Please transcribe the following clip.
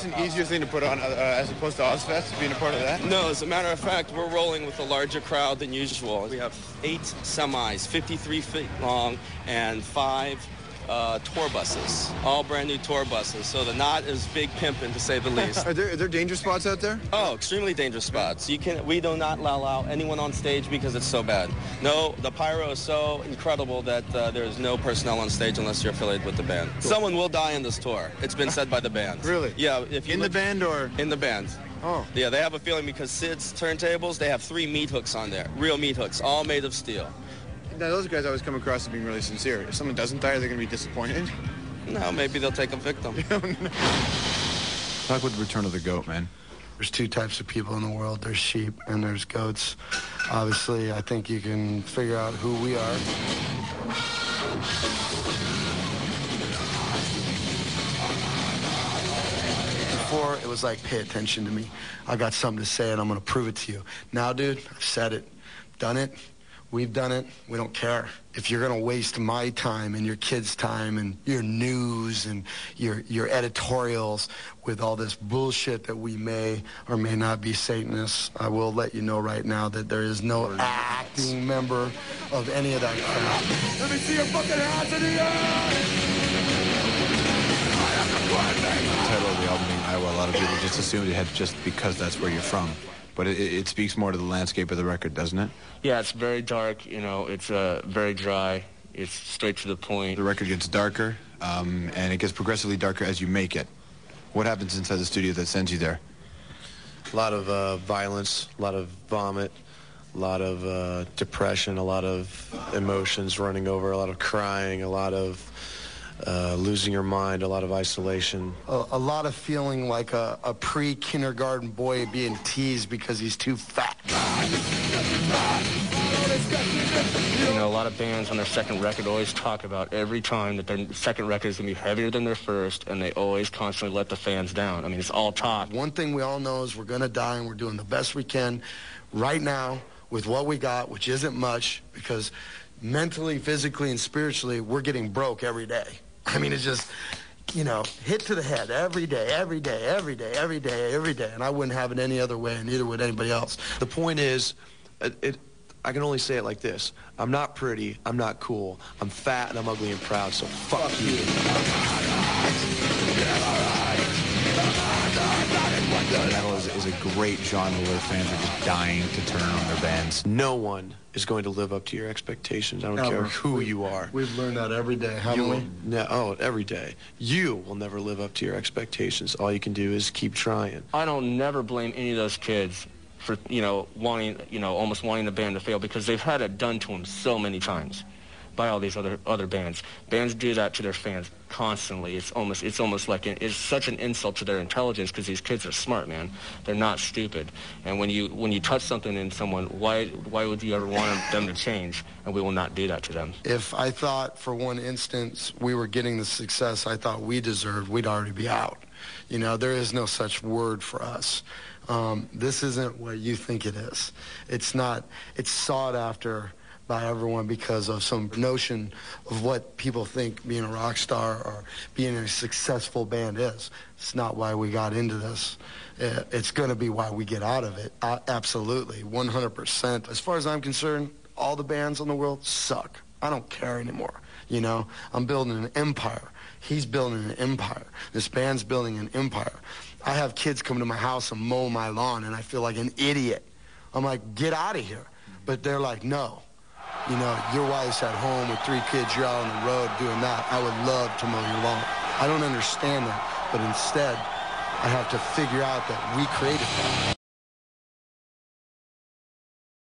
that's an easier thing to put on as opposed to Ozfest, being a part of that? No, as a matter of fact, we're rolling with a larger crowd than usual. We have 8 semis, 53 feet long, and 5 tour buses, all brand new tour buses. So the knot is big pimping, to say the least. Are there dangerous spots out there? Oh, extremely dangerous spots. We do not allow anyone on stage because it's so bad. No, the pyro is so incredible that there's no personnel on stage unless you're affiliated with the band. Cool. Someone will die in this tour. It's been said by the band. Really? Yeah. If you in the band or? In the band. Oh. Yeah, they have a feeling because Sid's turntables, they have 3 meat hooks on there. Real meat hooks, all made of steel. Now, those guys always come across as being really sincere. If someone doesn't die, they're going to be disappointed. No, maybe they'll take a victim. No. Talk with the return of the goat, man. There's 2 types of people in the world. There's sheep and there's goats. Obviously, I think you can figure out who we are. Before, it was like, pay attention to me. I got something to say and I'm going to prove it to you. Now, dude, I've said it, done it. We've done it. We don't care. If you're going to waste my time and your kids' time and your news and your editorials with all this bullshit that we may or may not be Satanists, I will let you know right now that there is no acting member of any of that crap. Let me see your fucking hands in the air! The title of the album being Iowa, a lot of people just assumed it had just because that's where you're from. But it speaks more to the landscape of the record, doesn't it? Yeah, it's very dark, you know, it's very dry, it's straight to the point. The record gets darker, and it gets progressively darker as you make it. What happens inside the studio that sends you there? A lot of violence, a lot of vomit, a lot of depression, a lot of emotions running over, a lot of crying, a lot of losing your mind, a lot of isolation. A lot of feeling like a pre-kindergarten boy being teased because he's too fat. You know, a lot of bands on their second record always talk about every time that their second record is going to be heavier than their first, and they always constantly let the fans down. I mean, it's all talk. One thing we all know is we're going to die, and we're doing the best we can right now with what we got, which isn't much, because mentally, physically, and spiritually, we're getting broke every day. I mean, it's just, you know, hit to the head every day, every day, every day, every day, every day. And I wouldn't have it any other way, and neither would anybody else. The point is, I can only say it like this. I'm not pretty, I'm not cool, I'm fat, and I'm ugly and proud, so fuck you. Metal is a great genre where fans are just dying to turn on their bands. No one is going to live up to your expectations. I don't care who you are. We've learned that every day, haven't we? Every day. You will never live up to your expectations. All you can do is keep trying. I don't never blame any of those kids for, you know, wanting, you know, almost wanting the band to fail, because they've had it done to them so many times by all these other bands. Bands do that to their fans constantly. It's almost like it's such an insult to their intelligence, because these kids are smart, man. They're not stupid. And when you touch something in someone, why would you ever want them to change? And we will not do that to them. If I thought for one instance we were getting the success I thought we deserved, we'd already be out. You know, there is no such word for us. This isn't what you think it is. It's not. It's sought after by everyone because of some notion of what people think being a rock star or being a successful band is. It's not why we got into this. It's going to be why we get out of it. Absolutely, 100%. As far as I'm concerned, all the bands in the world suck. I don't care anymore. You know, I'm building an empire. He's building an empire. This band's building an empire. I have kids come to my house and mow my lawn, and I feel like an idiot. I'm like, get out of here. But they're like, no. You know, your wife's at home with 3 kids, you're out on the road doing that. I would love to mow your lawn. I don't understand that, but instead, I have to figure out that we created that.